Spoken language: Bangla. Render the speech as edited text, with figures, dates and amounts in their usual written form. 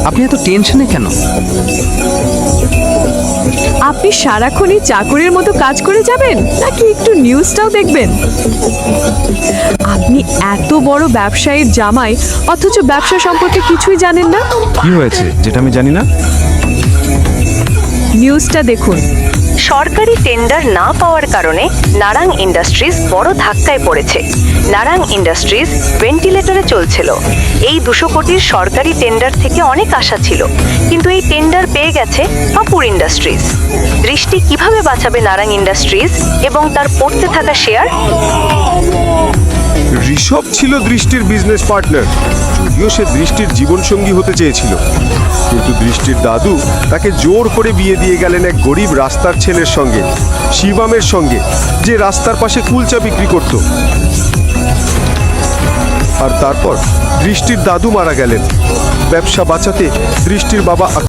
আপনি এত টেনশনে কেন? আপনি সারাক্ষণই চাকরের মতো কাজ করে যাবেন নাকি একটু নিউজটাও দেখবেন? আপনি এত বড় ব্যবসায়ীর জামাই, অথচ ব্যবসা সম্পর্কে কিছুই জানেন না। কি হয়েছে যেটা আমি জানি না? নিউজটা দেখুন। সরকারি টেন্ডার না পাওয়ার কারণে নারাং ইন্ডাস্ট্রিজ বড় ধাক্কায় পড়েছে। নারাং ইন্ডাস্ট্রিজ ভেন্টিলেটরে চলছিল। এই 200 কোটির সরকারি টেন্ডার থেকে অনেক আশা ছিল, কিন্তু এই টেন্ডার পেয়ে গেছে কাপুর ইন্ডাস্ট্রিজ। দৃষ্টি কিভাবে বাঁচাবে নারাং ইন্ডাস্ট্রিজ এবং তার পড়তে থাকা শেয়ার? ঋষভ ছিল দৃষ্টির বিজনেস পার্টনার, যদিও সে দৃষ্টির জীবনসঙ্গী হতে চেয়েছিল, কিন্তু দৃষ্টির দাদু তাকে জোর করে বিয়ে দিয়ে গেলেন এক গরিব রাস্তার ছেলের সঙ্গে, শিবামের সঙ্গে, যে রাস্তার পাশে কুলচা বিক্রি করত। আর তারপর দৃষ্টির দাদু মারা গেলেন। ব্যবসা বাঁচাতে দৃষ্টির বাবা